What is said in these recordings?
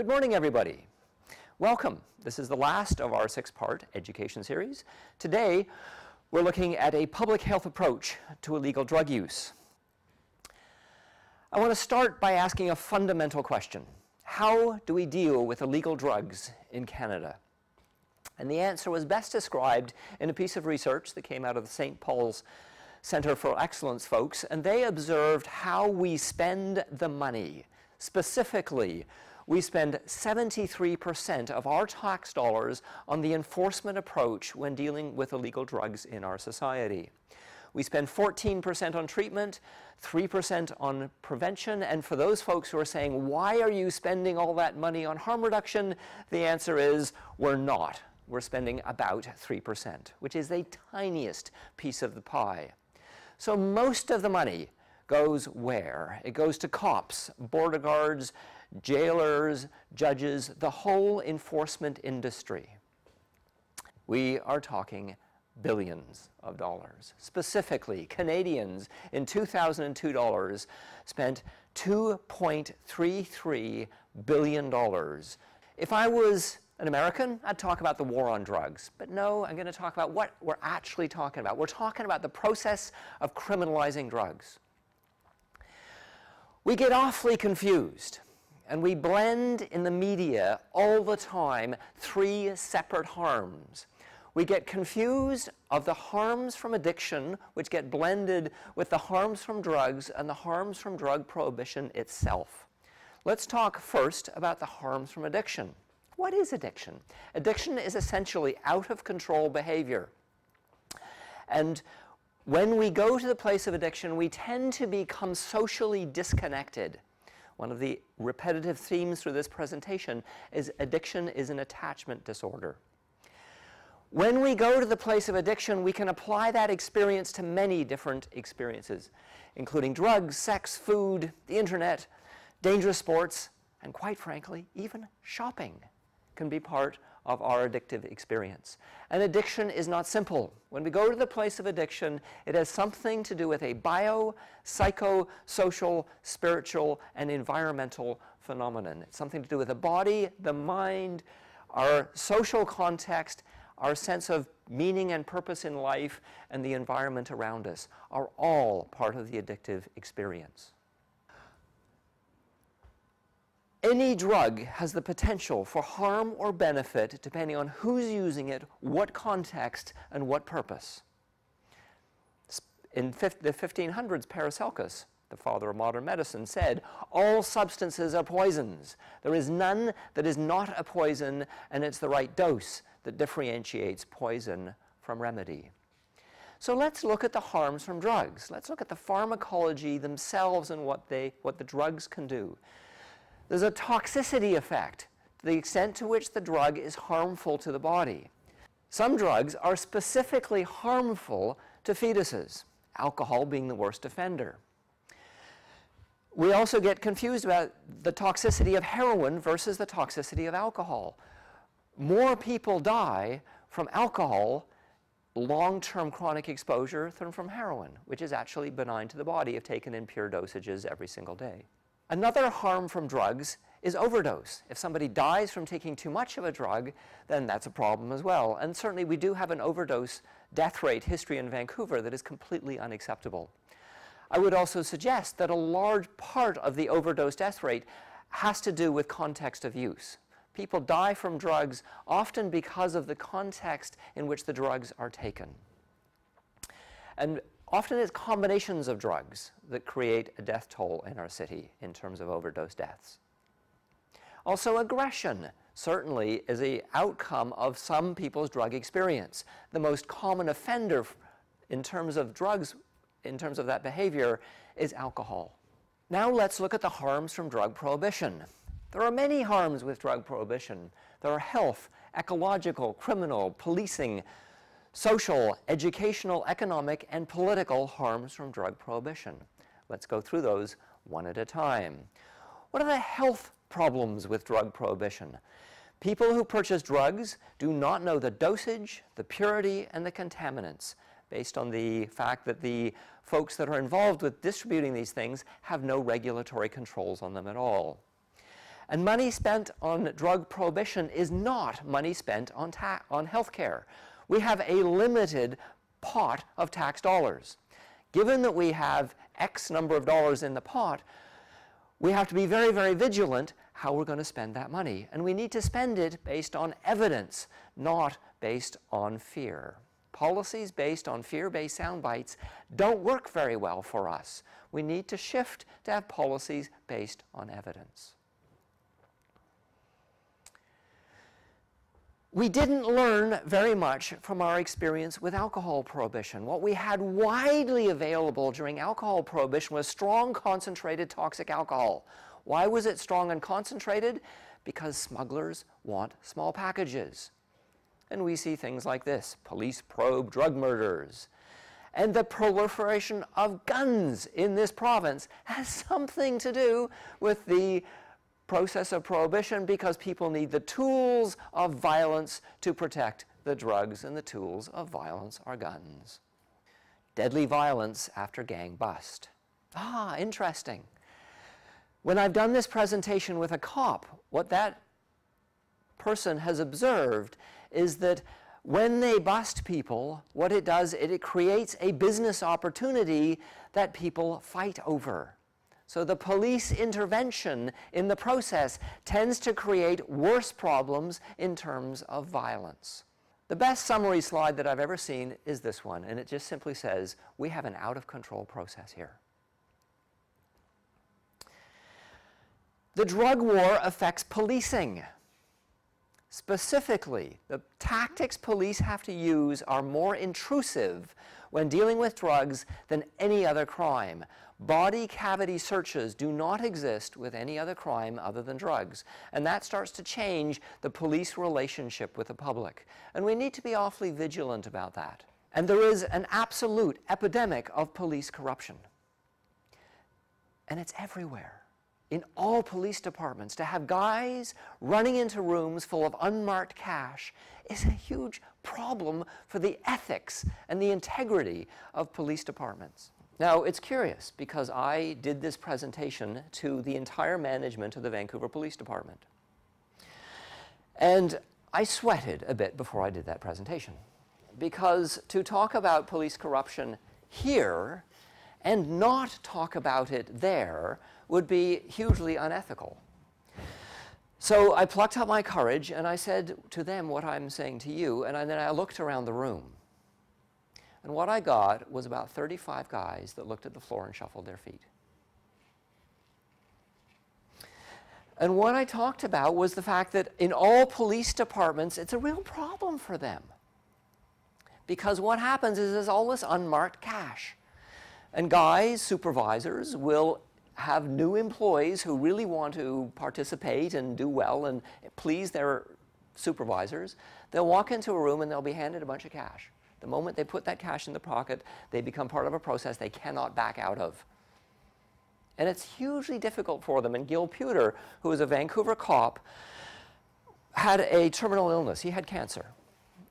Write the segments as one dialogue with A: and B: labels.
A: Good morning, everybody. Welcome. This is the last of our six-part education series. Today, we're looking at a public health approach to illegal drug use. I want to start by asking a fundamental question. How do we deal with illegal drugs in Canada? And the answer was best described in a piece of research that came out of the St. Paul's Center for Excellence folks, and they observed how we spend the money. Specifically, we spend 73% of our tax dollars on the enforcement approach when dealing with illegal drugs in our society. We spend 14% on treatment, 3% on prevention, and for those folks who are saying, why are you spending all that money on harm reduction? The answer is, we're not. We're spending about 3%, which is the tiniest piece of the pie. So most of the money goes where? It goes to cops, border guards, jailers, judges, the whole enforcement industry. We are talking billions of dollars. Specifically, Canadians in 2002 dollars spent $2.33 billion. If I was an American, I'd talk about the war on drugs. But no, I'm going to talk about what we're actually talking about. We're talking about the process of criminalizing drugs. We get awfully confused, and we blend in the media all the time three separate harms. We get confused of the harms from addiction, which get blended with the harms from drugs and the harms from drug prohibition itself. Let's talk first about the harms from addiction. What is addiction? Addiction is essentially out-of-control behavior. And when we go to the place of addiction, we tend to become socially disconnected. One of the repetitive themes through this presentation is addiction is an attachment disorder. When we go to the place of addiction, we can apply that experience to many different experiences, including drugs, sex, food, the internet, dangerous sports, and quite frankly, even shopping can be part of our addictive experience. And addiction is not simple. When we go to the place of addiction, it has something to do with a bio, psycho, social, spiritual, and environmental phenomenon. It's something to do with the body, the mind, our social context, our sense of meaning and purpose in life, and the environment around us are all part of the addictive experience. Any drug has the potential for harm or benefit depending on who's using it, what context, and what purpose. In the 1500s, Paracelsus, the father of modern medicine, said, all substances are poisons. There is none that is not a poison, and it's the right dose that differentiates poison from remedy. So let's look at the harms from drugs. Let's look at the pharmacology themselves and what the drugs can do. There's a toxicity effect to the extent to which the drug is harmful to the body. Some drugs are specifically harmful to fetuses, alcohol being the worst offender. We also get confused about the toxicity of heroin versus the toxicity of alcohol. More people die from alcohol, long-term chronic exposure, than from heroin, which is actually benign to the body if taken in pure dosages every single day. Another harm from drugs is overdose. If somebody dies from taking too much of a drug, then that's a problem as well. And certainly we do have an overdose death rate history in Vancouver that is completely unacceptable. I would also suggest that a large part of the overdose death rate has to do with context of use. People die from drugs often because of the context in which the drugs are taken. And often it's combinations of drugs that create a death toll in our city in terms of overdose deaths. Also, aggression certainly is an outcome of some people's drug experience. The most common offender in terms of drugs, in terms of that behavior, is alcohol. Now let's look at the harms from drug prohibition. There are many harms with drug prohibition. There are health, ecological, criminal, policing, social, educational, economic, and political harms from drug prohibition. Let's go through those one at a time. What are the health problems with drug prohibition? People who purchase drugs do not know the dosage, the purity, and the contaminants, based on the fact that the folks that are involved with distributing these things have no regulatory controls on them at all. And money spent on drug prohibition is not money spent on health care. We have a limited pot of tax dollars. Given that we have X number of dollars in the pot, we have to be very, very vigilant how we're going to spend that money. And we need to spend it based on evidence, not based on fear. Policies based on fear-based sound bites don't work very well for us. We need to shift to have policies based on evidence. We didn't learn very much from our experience with alcohol prohibition. What we had widely available during alcohol prohibition was strong, concentrated, toxic alcohol. Why was it strong and concentrated? Because smugglers want small packages. And we see things like this: police probe drug murders. And the proliferation of guns in this province has something to do with the process of prohibition, because people need the tools of violence to protect the drugs, and the tools of violence are guns. Deadly violence after gang bust. Ah, interesting. When I've done this presentation with a cop, what that person has observed is that when they bust people, what it does, it creates a business opportunity that people fight over. So the police intervention in the process tends to create worse problems in terms of violence. The best summary slide that I've ever seen is this one, and it just simply says, we have an out-of-control process here. The drug war affects policing. Specifically, the tactics police have to use are more intrusive when dealing with drugs than any other crime. Body cavity searches do not exist with any other crime other than drugs, and that starts to change the police relationship with the public. And we need to be awfully vigilant about that. And there is an absolute epidemic of police corruption. And it's everywhere. In all police departments, to have guys running into rooms full of unmarked cash is a huge problem for the ethics and the integrity of police departments. Now, it's curious, because I did this presentation to the entire management of the Vancouver Police Department. And I sweated a bit before I did that presentation, because to talk about police corruption here and not talk about it there would be hugely unethical. So I plucked up my courage and I said to them what I'm saying to you, and then I looked around the room. And what I got was about 35 guys that looked at the floor and shuffled their feet. And what I talked about was the fact that in all police departments, it's a real problem for them. Because what happens is there's always unmarked cash. And guys, supervisors, will have new employees who really want to participate and do well and please their supervisors. They'll walk into a room and they'll be handed a bunch of cash. The moment they put that cash in the pocket, they become part of a process they cannot back out of. And it's hugely difficult for them. And Gil Pewter, who was a Vancouver cop, had a terminal illness. He had cancer.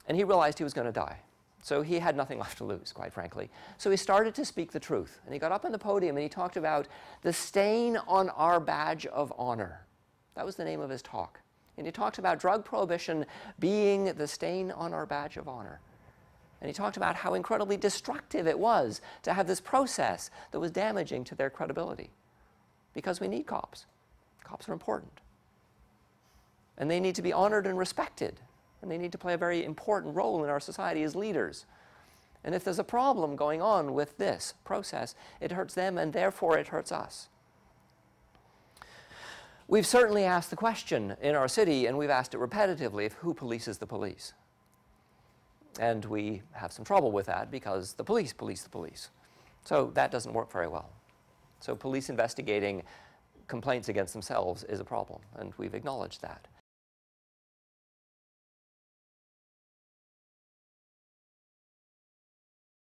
A: And he realized he was going to die. So he had nothing left to lose, quite frankly. So he started to speak the truth. And he got up on the podium and he talked about the stain on our badge of honor. That was the name of his talk. And he talked about drug prohibition being the stain on our badge of honor. And he talked about how incredibly destructive it was to have this process that was damaging to their credibility. Because we need cops. Cops are important. And they need to be honored and respected. And they need to play a very important role in our society as leaders. And if there's a problem going on with this process, it hurts them and therefore it hurts us. We've certainly asked the question in our city, and we've asked it repetitively, of who polices the police. And we have some trouble with that because the police police the police. So that doesn't work very well. So police investigating complaints against themselves is a problem, and we've acknowledged that.